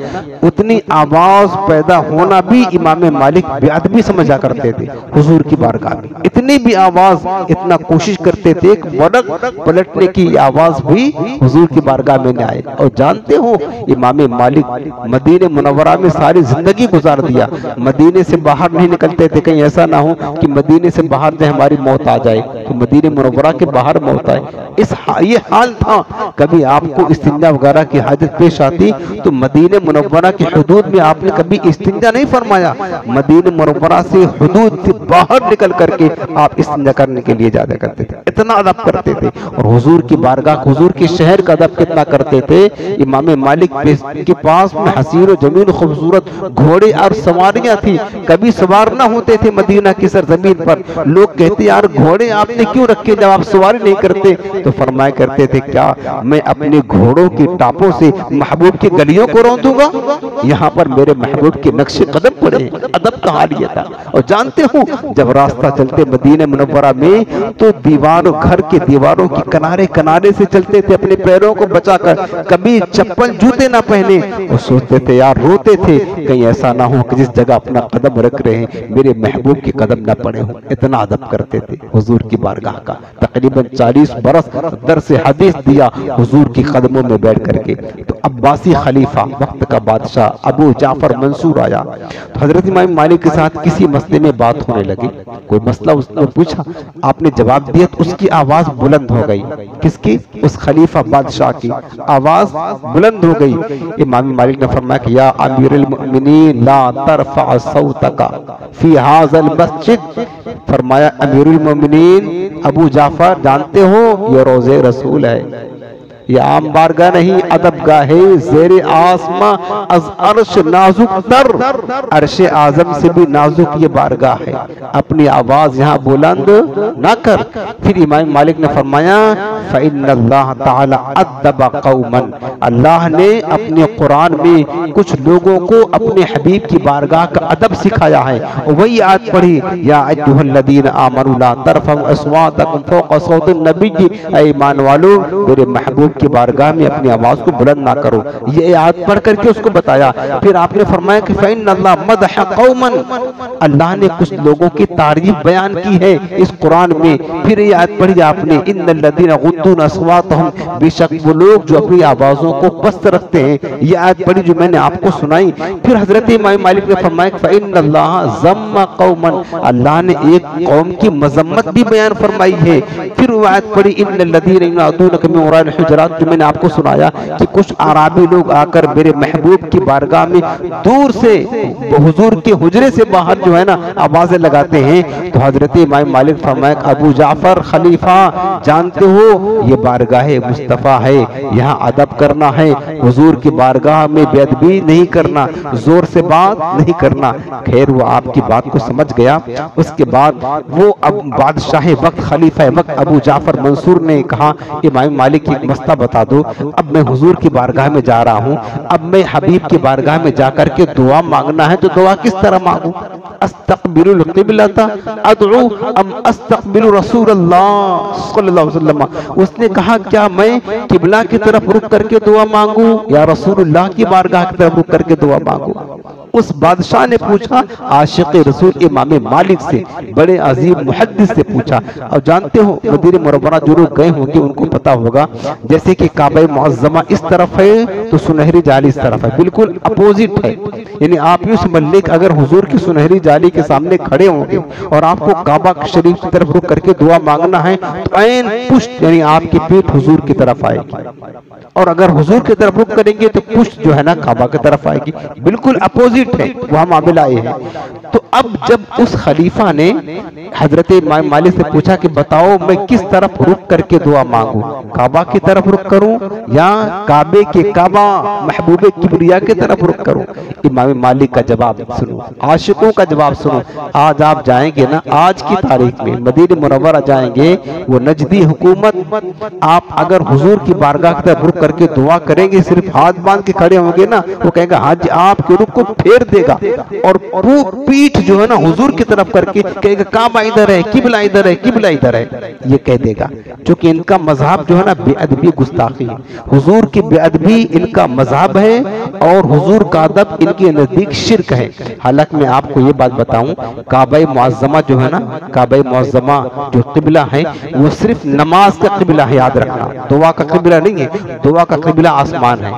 اتنی آواز پیدا ہونا بھی امام مالک بے ادبی سمجھا کرتے تھے حضور کی بارگاہ میں. اتنی بھی آواز, اتنا کوشش کرتے تھے کہ ورق پلٹنے کی آواز بھی حضور کی بارگاہ میں نہ آئے. اور جانتے ہو امام مالک مدینہ منورہ میں ساری زندگی گزار دیا, مدینے سے باہر نہیں نکلتے تھے. کہیں ایسا نہ ہو کہ مدینے سے باہر سے ہماری موت آ جائے تو مدینہ منورہ کے باہر موت آئے. یہ حال تھا. کبھی آپ کو استنجا وغیرہ کی حاجت پیش آتی تو مدینہ منورہ کی حدود میں آپ نے کبھی استنجا نہیں فرمایا, مدینہ منورہ سے حدود سے باہر نکل کر کے آپ استنجا کرنے کے لیے جایا کرتے تھے. اتنا ادب کرتے تھے. اور حضور کی بارگاہ, حضور کے شہر کا ادب کتنا کرتے تھے. امام مالک کے پاس میں حسین و جمیل خوبصورت گھوڑے اور سواریاں تھی. کبھی سوار نہ ہوتے تھے مدینہ کی سرزمین پر. لوگ کہتے یار گھوڑے آپ نے کیوں رکھے جب آپ سواری نہیں کرتے؟ تو فرمایا کرتے تھے کیا میں اپنے گھوڑوں کی ٹاپوں سے محبوب کی گلیوں کو روندوں گا؟ یہاں پر میرے محبوب کے نقش قدم پڑے. ادب کا حال یہ تھا. اور جانتے ہو جب راستہ چلتے مدینہ منورہ میں تو دیواروں, گھر کے دیواروں کی کنارے کنارے سے چلتے تھے اپنے پیروں کو بچا کر, کبھی چپل جوتے نہ پہنے. اور سوچتے تھے یار, روتے تھے کہیں ایسا نہ ہو کہ جس جگہ اپنا قدم رکھ رہے ہیں میرے محبوب کے قدم نہ پڑے ہوں. اتنا ادب کرتے تھے حضور کی بارگاہ کا. تقریباً 40 برس درس حدیث دیا حضور کی قدموں میں بیٹھ کر کے. تو عباسی خلیفہ وقت کا بادشاہ ابو جعفر منصور آیا تو حضرت امام مالک کے ساتھ کسی مسئلے میں بات ہونے لگی. کوئی مسئلہ اس نے پوچھا, آپ نے جواب دیا تو اس کی آواز بلند ہو گئی. کس کی؟ اس خلیفہ بادشاہ کی آواز بلند ہو گئی. امام مالک نے فرمایا کہ یا امیر المؤمنین لا ترفع صوتک فی ھذا المسجد. فرمایا امیر المؤمنین ابو جعفر, جانتے ہو یہ روضہ رسول ہے, یہ عام بارگاہ نہیں، ادب گاہ ہے، زیر آسماں از عرش نازک تر، عرش اعظم سے بھی نازک یہ بارگاہ ہے، اپنی آواز یہاں بلند نہ کر۔ پھر امام مالک نے فرمایا فَإِنَّ اللَّهَ تَعَالَى أَدَّبَ قَوْمًا، اللہ نے اپنے قرآن میں کچھ لوگوں کو اپنے حبیب کی بارگاہ کا ادب سکھایا ہے۔ وہی آیت پڑھی یا ایھا الذین آمنوا لا ترفعوا اصواتکم فوق صوت النبی، اے ایمان والو میرے محبوب کی بارگاہ میں اپنی آواز کو بلند نہ کرو۔ یہ آیت پڑھ کر کے اس کو بتایا۔ پھر آپ نے فرمایا کہ فإن اللہ مدح قوما، اللہ نے کچھ لوگوں کی تعریف بیان کی ہے اس قرآن میں۔ پھر یہ آیت پڑھی آپ نے ان الذین غضون اصواتهم، بے شک وہ لوگ جو اپنی آوازوں کو پست رکھتے ہیں۔ یہ آیت پڑھی جو میں نے آپ کو سنائی۔ پھر حضرت امام مالک نے فرمایا فإن اللہ ذم قوما، اللہ نے ایک قوم کی مذمت بھی بیان فرمائی ہے۔ پھر وہ آیت پڑھی ان الذین ینادونک من وراء الحجرات، جو میں نے آپ کو سنایا کہ کچھ اعرابی لوگ آ کر میرے محبوب کی بارگاہ میں دور سے حضور کے حجرے سے باہر جو ہے نا آوازیں لگاتے ہیں۔ تو حضرت امام مالک فرمایا ابو جعفر خلیفہ جانتے ہو یہ بارگاہ مصطفیٰ ہے، یہاں ادب کرنا ہے، حضور کی بارگاہ میں بے ادبی نہیں کرنا، زور سے بات نہیں کرنا۔ خیر وہ آپ کی بات کو سمجھ گیا۔ اس کے بعد وہ اب بادشاہ وقت خلیفہ وقت ابو جعفر منصور نے کہا امام مالک کی ایک مسئلہ بتا دو، اب میں حضور کی بارگاہ میں جا رہا ہوں، اب میں حبیب کی بارگاہ میں جا کر کے دعا مانگنا ہے تو دعا کس طرح مانگوں؟ استقبل القبلۃ ادعو ام استقبل رسول اللہ صلی اللہ علیہ وسلم؟ اس نے کہا کیا میں قبلہ کی طرف رک کر کے دعا مانگوں یا رسول اللہ کی بارگاہ کی طرف رک کر کے دعا مانگوں؟ اس بادشاہ نے پوچھا عاشق رسول امام مالک سے، بڑے عظیم محدث سے پوچھا۔ اور جانتے ہو مدینہ منورہ جو لوگ گئے ہوں گے ان کو پتا ہوگا جیسے کہ کعبہ معظمہ اس طرف ہے تو سنہری جالی اس طرف ہے، بالکل اپوزٹ ہے۔ یعنی آپ یوں سمجھ لیں کہ اگر حضور کی سنہری جالی کے سامنے کھڑے ہوں گے اور آپ کو کعبہ شریف کی طرف رک کر کے دعا مانگنا ہے تو عین پشت یعنی آپ کی پیٹھ حضور کی طرف آئے گی، اور اگر حضور کی طرف رک کریں گے تو پشت جو ہے نا کعبہ کی طرف آئے گی، بالکل اپوزٹ ہے، وہاں معاملہ یہ ہے۔ تو اب جب اس خلیفہ نے حضرت امام مالک سے پوچھا کہ بتاؤ میں کس طرف رک کر کے دعا مانگوں، کعبہ کی طرف رک کروں یا کعبے کے کعبہ محبوب کبریا کی طرف رک کروں؟ امام مالک کا جواب سنو، عاشقوں کا جواب سنو۔ آج آپ جائیں گے نا، آج کی تاریخ میں مدینہ منورہ جائیں گے، وہ نجدی حکومت آپ اگر حضور کی بارگاہ کی طرف رک کر کے دعا کریں گے، صرف ہاتھ باندھ کے کھڑے ہوں گے نا، وہ کہیں گا حاجی آپ کے رخ کو پھیر دے گا اور پیٹھ جو ہے نا حضور کی طرف کر کے کہے گا کعبہ ادھر ہے، قبلہ ادھر ہے، قبلہ ادھر ہے، یہ کہہ دے گا۔ چونکہ ان کا مذہب جو ہے نا بے ادبی گستاخی، حضور کی بے ادبی ان کا مذہب ہے اور حضور کا ادب ان کے نزدیک شرک ہے۔ حالانکہ میں آپ کو یہ بات بتاؤں کعبہ معظمہ جو ہے نا، کعبہ معظمہ جو قبلہ ہے وہ صرف نماز کا قبلہ ہے، یاد رکھنا، دعا کا قبلہ نہیں ہے۔ دعا کا قبلہ آسمان ہے،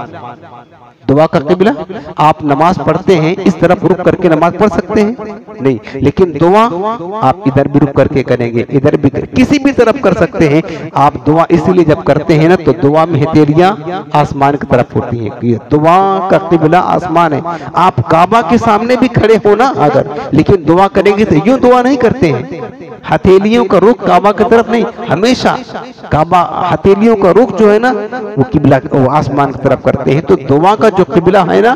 دعا کا قبلہ آپ نماز پڑھتے ہیں اس طرف رک کر کے نماز پڑھ سکتے ہیں نہیں، لیکن دعا آپ ادھر بھی رک کر کے کریں گے، ادھر بھی کسی بھی طرف کر سکتے ہیں آپ دعا۔ اس لیے جب کرتے ہیں نا تو دعا میں ہتھیلیاں آسمان کی طرف ہوتی ہیں، دعا کا قبلہ آسمان ہے۔ آپ کعبہ کے سامنے بھی کھڑے ہو نا اگر، لیکن دعا کریں گے تو یوں دعا نہیں کرتے ہیں، ہتھیلیوں کا رخ کعبہ کی طرف نہیں، ہمیشہ کعبہ ہتھیلیوں کا رخ جو ہے نا وہ قبلہ وہ آسمان کی طرف کرتے ہیں۔ تو دعا کا جو قبلہ ہے نا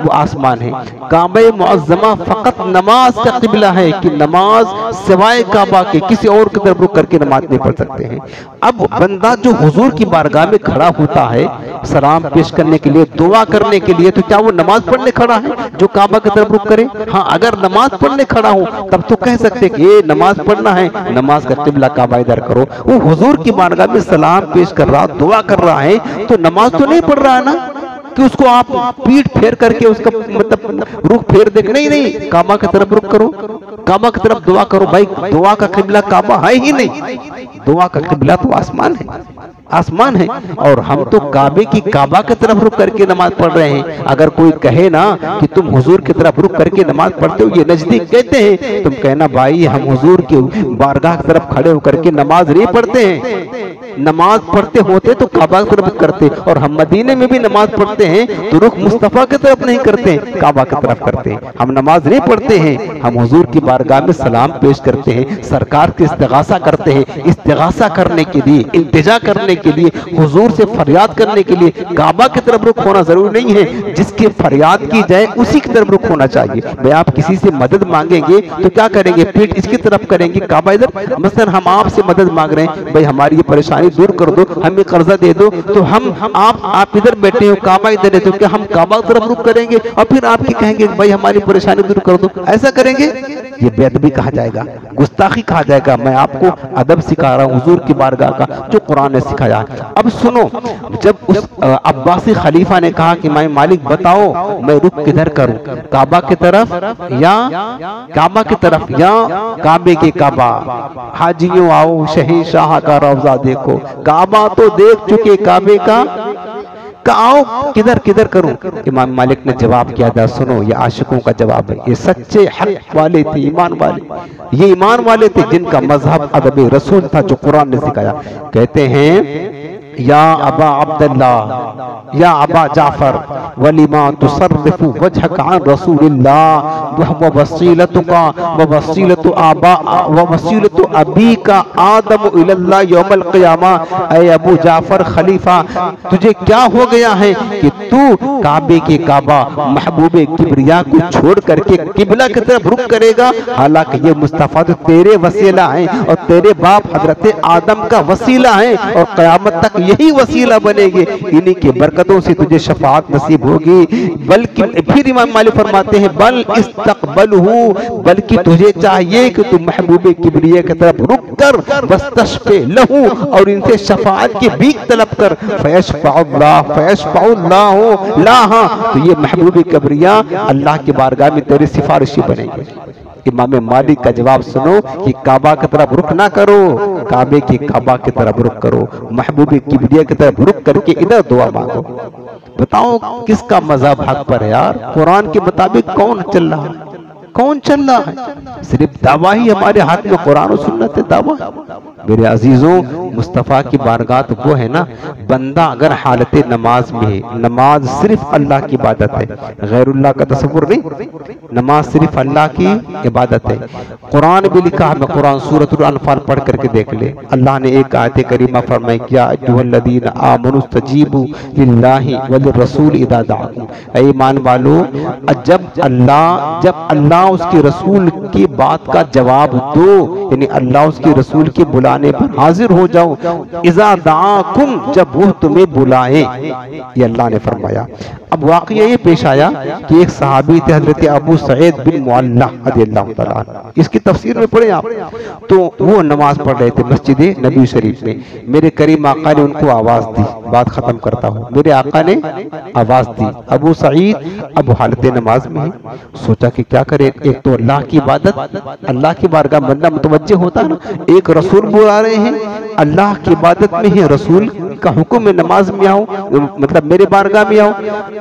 وہ آسمان ہے۔ کعبہ معظمہ فقط نماز کا قبلہ ہے کہ نماز سوائے کعبہ کے کسی اور کی طرف رک کر کے نماز نہیں پڑھ سکتے ہیں۔ اب بندہ جو حضور کی بارگاہ میں کھڑا ہوتا ہے سلام پیش کرنے کے لیے، دعا کرنے کے لیے، تو کیا وہ نماز پڑھنے کھڑا ہے جو کعبہ کی طرف رک کرے؟ ہاں اگر نماز پڑھنے کھڑا ہو تب تو کہہ سکتے کہ یہ نماز پڑھنا ہے، نماز کا قبلہ کعبہ ادھر کرو۔ وہ حضور کی بارگاہ میں سلام پیش کر رہا، دعا کر رہا ہے تو نماز تو نہیں پڑھ رہا ہے نا کہ اس کو آپ پیٹ پھیر کر کے اس کا مطلب رخ پھیر دے نہیں نہیں، کعبہ کی طرف رخ کرو، کعبہ کی طرف دعا کرو۔ بھائی دعا کا قبلہ کعبہ ہے ہی نہیں، دعا کا قبلہ تو آسمان ہے، آسمان ہے، اور ہم تو کعبے کی کعبہ کی طرف رک کر کے نماز پڑھ رہے ہیں۔ اگر کوئی کہے نا کہ تم حضور کی طرف رک کر کے نماز پڑھتے ہو یہ نزدیک کہتے ہیں، تم کہنا بھائی ہم حضور کی بارگاہ کی طرف کھڑے ہو کر کے نماز نہیں پڑھتے ہیں، نماز پڑھتے ہوتے تو کعبہ کی طرف کرتے، اور ہم مدینے میں بھی نماز پڑھتے ہیں تو رخ مصطفیٰ کی طرف نہیں کرتے، کعبہ کی طرف کرتے ہیں۔ ہم نماز نہیں پڑھتے ہیں ہم حضور کی بارگاہ میں سلام پیش کرتے ہیں، سرکار کے استغاثہ کرتے ہیں۔ استغاثہ کرنے کے لیے، التجا کرنے کے لیے، حضور سے فریاد کرنے کے لیے کعبہ کی طرف رخ ہونا ضروری نہیں ہے، جس کی فریاد کی جائے اسی کی طرف رخ ہونا چاہیے۔ بھئی آپ کسی سے مدد مانگیں گے تو کیا کریں گے؟ پیٹ اس کی طرف کریں گے، کعبہ ادھر۔ مثلا ہم آپ سے مدد مانگ رہے ہیں، بھئی ہماری یہ پریشانی دور کر دو، ہمیں قرضہ دے دو، تو آپ ادھر بیٹھے ہو، کعبہ ادھر ہے، تو کیا ہم کعبہ کی طرف رخ کریں گے اور پھر آپ کی کہیں گے بھئی ہماری پریشانی دور کر دو؟ ایسا کریں گے؟ یہ بے ادبی کہا جائے گا، گستاخی کہا جائے گا۔ میں آپ کو ادب سکھا رہا ہوں حضور کی بارگاہ کا جو قرآن نے سکھایا۔ اب سنو، جب اس عباسی خلیفہ نے کہا کہ میں مالک بتاؤ میں رخ کدھر کروں، کعبہ کی طرف یا کعبہ کی طرف یا کعبے کے کعبہ؟ حاجیوں آؤ شہنشاہ کا روضہ دیکھو، کعبہ تو دیکھ چکے، کعبے کا آؤ کدھر کروں؟ امام مالک نے جواب کیا تھا، سنو یہ عاشقوں کا جواب ہے، یہ سچے حق والے تھے، ایمان والے، یہ ایمان والے تھے جن کا مذہب ادب رسول تھا جو قرآن نے سکھایا۔ کہتے ہیں یا ابا عبداللہ یا ابا جعفر ولیما تصرف وجہک عن رسول اللہ ووسیلتک ووسیلت آبا ووسیلت ابیک آدم الی اللہ یوم القیامہ۔ اے ابو جعفر خلیفہ، تجھے کیا ہو گیا ہے کہ تو کعبے کے کعبہ محبوب کبریا کو چھوڑ کر کے قبلہ کی طرف رخ کرے گا؟ حالانکہ یہ مصطفیٰ تو تیرے وسیلہ ہیں اور تیرے باپ حضرت آدم کا وسیلہ ہیں اور قیامت تک یہی وسیلہ بنے گے، انہی کی برکتوں سے تجھے شفاعت نصیب ہوگی۔ بلکہ پھر امام مالک فرماتے ہیں بل استقبلہ، بلکہ تجھے چاہیے کہ تو محبوب کبریہ کی طرف رک کر واستشفع لہ، اور ان سے شفاعت کی بھیک طلب کر، فیشفع اللہ لاہا، تو یہ محبوب کبریہ اللہ کی بارگاہ میں تیری سفارشی بنے گے۔ امام مالک کا جواب سنو کہ کعبہ کی طرف رخ نہ کرو، کعبے کی کعبہ کی طرف رخ کرو، محبوب کبریہ کی طرف رخ کر کے ادھر دعا مانگو۔ بتاؤ کس کا مذہب حق پر ہے یار؟ قرآن کے مطابق کون چل رہا ہے؟ کون چل رہا ہے؟ صرف دعویٰ ہی ہمارے ہاتھ میں قرآن و سنت ہے، دعویٰ۔ میرے عزیزوں، مصطفیٰ کی بارگاہ تو وہ ہے نا، بندہ اگر حالت نماز میں ہے، نماز صرف اللہ کی عبادت ہے، غیر اللہ کا تصور نہیں، نماز صرف اللہ کی عبادت ہے۔ قرآن بھی لکھا ہے، میں قرآن سورۃ الانفال پڑھ کر کے دیکھ لے، اللہ نے ایک آیت کریمہ فرمائی کیا ایھا الذین آمنوا استجیبوا للہ وللرسول اذا دعاکم، اے ایمان والو جب اللہ اس کے رسول کی بات کا جواب دو، یعنی اللہ اس کے رسول کی بلانے پر حاضر ہو جاؤ، اذا دعاکم جب وہ تمہیں بلائیں، یہ اللہ نے فرمایا۔ اب واقعہ یہ پیش آیا کہ ایک صحابی تھے حضرت ابو سعید بن معلہ رضی اللہ تعالیٰ عنہ، اس کی تفسیر میں پڑھیں آپ، تو وہ نماز پڑھ رہے تھے مسجد نبی شریف میں، میرے کریم آقا نے ان کو آواز دی، بات ختم کرتا ہوں، میرے آقا نے آواز دی، ابو سعید اب حالت نماز میں ہیں، سوچا کہ کیا کرے، ایک تو اللہ کی عبادت، اللہ کی بارگاہ بندہ متوجہ ہوتا نا، ایک رسول بلا رہے ہیں، اللہ کی عبادت میں ہی رسول کا حکم ہے نماز میں آؤ، مطلب میرے بارگاہ میں آؤ۔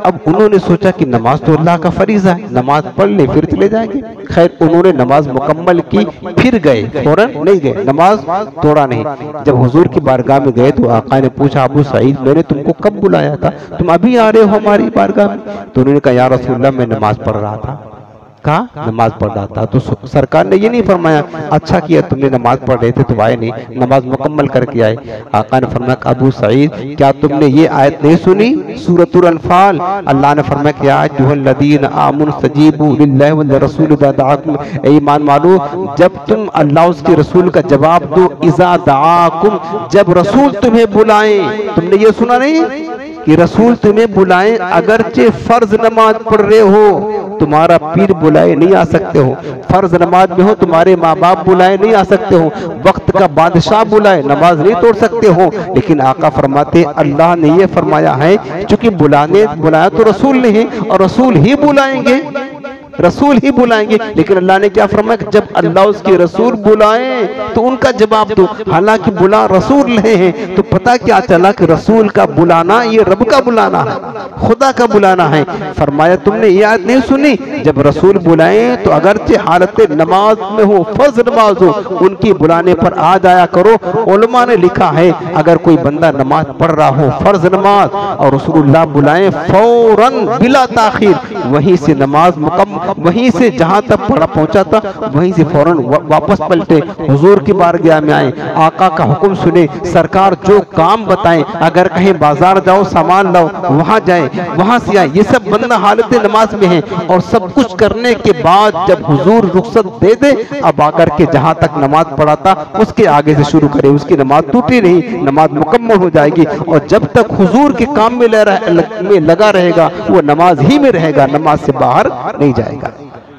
اب انہوں نے سوچا کہ نماز تو اللہ کا فریضہ ہے، نماز پڑھ لیں پھر چلے جائیں گے۔ خیر انہوں نے نماز مکمل کی، پھر گئے، فوراً نہیں گئے، نماز توڑا نہیں۔ جب حضور کی بارگاہ میں گئے تو آقا نے پوچھا ابو سعید میں نے تم کو کب بلایا تھا، تم ابھی آ رہے ہو ہماری بارگاہ میں؟ تو انہوں نے کہا یا رسول اللہ میں نماز پڑھ رہا تھا، کہا نماز پڑھ رہا تھا۔ تو سرکار نے یہ نہیں فرمایا اچھا کیا تم نے نماز پڑھ رہے تھے تو آئے نہیں، نماز مکمل کر کے آئے۔ آقا نے فرمایا ابو سعید کیا تم نے یہ آیت نہیں سنی سورۃ الانفال؟ اللہ نے فرمایا کہ ایھا الذین آمنوا استجیبوا للہ وللرسول اذا دعاکم، اے ایمان والو جب تم اللہ اس کے رسول کا جواب دو، اذا دعاکم جب رسول تمہیں بلائیں۔ تم نے یہ سنا نہیں کہ رسول تمہیں بلائیں، اگرچہ فرض نماز پڑھ رہے ہو، تمہارا پیر بلائے نہیں آ سکتے ہو، فرض نماز میں ہو تمہارے ماں باپ بلائے نہیں آ سکتے ہو، وقت کا بادشاہ بلائے نماز نہیں توڑ سکتے ہو، لیکن آقا فرماتے اللہ نے یہ فرمایا ہے چونکہ بلایا تو رسول نے ہے اور رسول ہی بلائیں گے، رسول ہی بلائیں گے، لیکن اللہ نے کیا فرمایا کہ جب اللہ اس کے رسول بلائیں تو ان کا جواب دو، حالانکہ بلا رسول رہے ہیں۔ تو پتہ کیا چلا کہ رسول کا بلانا یہ رب کا بلانا ہے، خدا کا بلانا ہے۔ فرمایا تم نے یہ آیت نہیں سنی جب رسول بلائیں تو اگرچہ حالت نماز میں ہو، فرض نماز ہو، ان کی بلانے پر آ جایا کرو۔ علماء نے لکھا ہے اگر کوئی بندہ نماز پڑھ رہا ہو فرض نماز اور رسول اللہ بلائیں فوراً بلا تاخیر وہیں سے نماز مکمل وہیں سے جہاں تک پڑھا پہنچا تھا وہیں سے فوراً واپس پلٹے، حضور کی بارگاہ میں آئے، آقا کا حکم سنے، سرکار جو کام بتائیں، اگر کہیں بازار جاؤ سامان لاؤ وہاں جائیں، وہاں سے آئیں، یہ سب بندہ حالت نماز میں ہے، اور سب کچھ کرنے کے بعد جب حضور رخصت دے دے اب آ کر کے جہاں تک نماز پڑھا تھا اس کے آگے سے شروع کرے، اس کی نماز ٹوٹی نہیں، نماز مکمل ہو جائے گی، اور جب تک حضور کے کام میں لگا رہے گا وہ نماز ہی میں رہے گا، نماز سے باہر نہیں جائے گا۔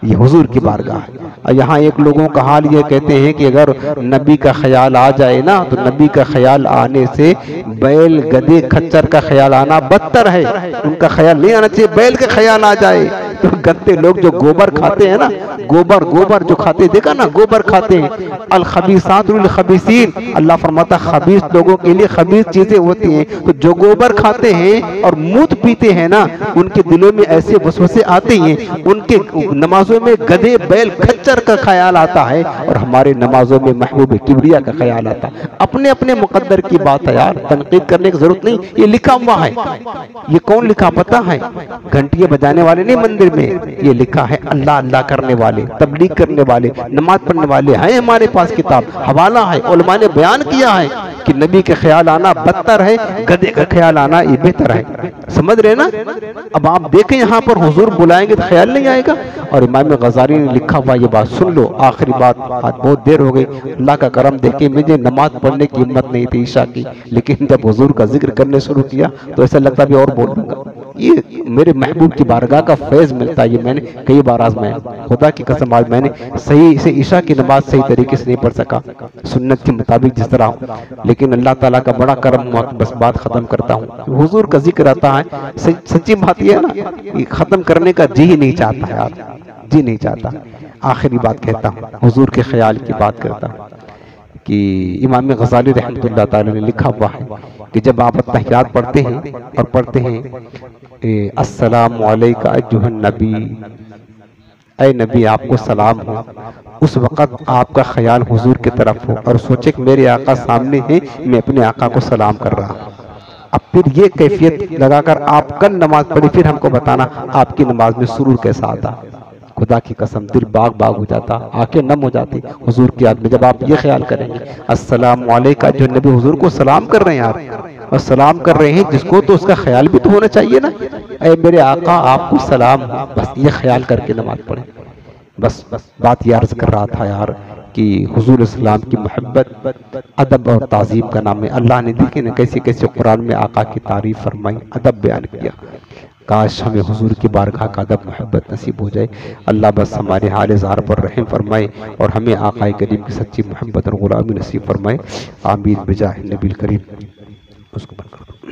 یہ حضور کی بارگاہ ہے۔ یہاں ایک لوگوں کا حال یہ کہتے ہیں کہ اگر نبی کا خیال آ جائے نا تو نبی کا خیال آنے سے بیل گدے کھچر کا خیال آنا بدتر ہے، ان کا خیال نہیں آنا چاہیے، بیل کا خیال آ جائے تو گندے لوگ جو گوبر کھاتے ہیں نا، گوبر جو کھاتے، دیکھا نا گوبر کھاتے ہیں، الخبیثات للخبیثین، اللہ فرماتا خبیث لوگوں کے لیے خبیث چیزیں ہوتی ہیں، تو جو گوبر کھاتے ہیں اور مود پیتے ہیں نا ان کے دلوں میں ایسے وسوسے آتے ہیں، ان کے نمازوں میں گدے بیل کھچر کا خیال آتا ہے، اور ہمارے نمازوں میں محبوب کبریا کا خیال آتا ہے۔ اپنے اپنے مقدر کی بات ہے یار، تنقید کرنے کی ضرورت نہیں، یہ لکھا ہوا ہے۔ یہ کون لکھا پتہ ہے؟ گھنٹیاں بجانے والے نہیں مندر میں، یہ لکھا ہے اللہ اللہ کرنے والے، تبلیغ کرنے والے، نماز پڑھنے والے ہیں ہمارے پاس کتاب، حوالہ ہے، علماء نے بیان کیا ہے کہ نبی کے خیال آنا بدتر ہے، گدے کا خیال آنا یہ بہتر ہے۔ سمجھ رہے نا؟ اب آپ دیکھیں یہاں پر حضور بلائیں گے تو خیال نہیں آئے گا، اور امام غزالی نے لکھا ہوا یہ بات سن لو۔ آخری بات، بہت دیر ہو گئی، اللہ کا کرم دیکھیں مجھے نماز پڑھنے کی ہمت نہیں تھی عشاء کی، لیکن جب حضور کا ذکر کرنے شروع کیا تو ایسا لگتا بھی اور بول دوں گا۔ یہ میرے محبوب کی بارگاہ کا فیض ملتا ہے، یہ میں نے کئی بار آزمایا، خدا کی قسم آج میں نے صحیح سے عشاء کی نماز صحیح طریقے سے نہیں پڑھ سکا سنت کے مطابق جس طرح، لیکن اللہ تعالیٰ کا بڑا کرم ہوا کہ بس بات ختم کرتا ہوں۔ حضور کا ذکر آتا ہے، سچی بات یہ ہے نا، یہ ختم کرنے کا جی ہی نہیں چاہتا ہے یار، جی نہیں چاہتا۔ آخری بات کہتا ہوں، حضور کے خیال کی بات کرتا ہوں کہ امام غزالی رحمۃ اللہ تعالی نے لکھا ہوا ہے کہ جب آپ تحیات پڑھتے ہیں اور پڑھتے ہیں السلام علیکہ ایھا النبی، اے نبی آپ کو سلام ہو، اس وقت آپ کا خیال حضور کی طرف ہو اور سوچے کہ میرے آقا سامنے ہیں، میں اپنے آقا کو سلام کر رہا ہوں۔ اب پھر یہ کیفیت لگا کر آپ کل نماز پڑھی، پھر ہم کو بتانا آپ کی نماز میں سرور کیسا آتا۔ خدا کی قسم دل باغ باغ ہو جاتا، آنکھیں نم ہو جاتی حضور کی یاد میں جب آپ یہ خیال کریں گے السلام علیکہ، جو نبی حضور کو سلام کر رہے ہیں یار، اور سلام کر رہے ہیں جس کو تو اس کا خیال بھی تو ہونا چاہیے نا، اے میرے آقا آپ کو سلام، بس یہ خیال کر کے نماز پڑھیں۔ بس بات یہ عرض کر رہا تھا یار کہ حضور اسلام کی محبت ادب اور تعظیم کا نام ہے۔ اللہ نے دیکھیں نا کیسے کیسے قرآن میں آقا کی تعریف فرمائی، ادب بیان کیا۔ کاش ہمیں حضور کی بارگاہ کا ادب محبت نصیب ہو جائے۔ اللہ بس ہمارے حال زار پر رحم فرمائے اور ہمیں آقا کریم کی سچی محبت اور غلامی نصیب فرمائے۔ آمین بجاہ نبی کریم۔ اس کو بند کر دو۔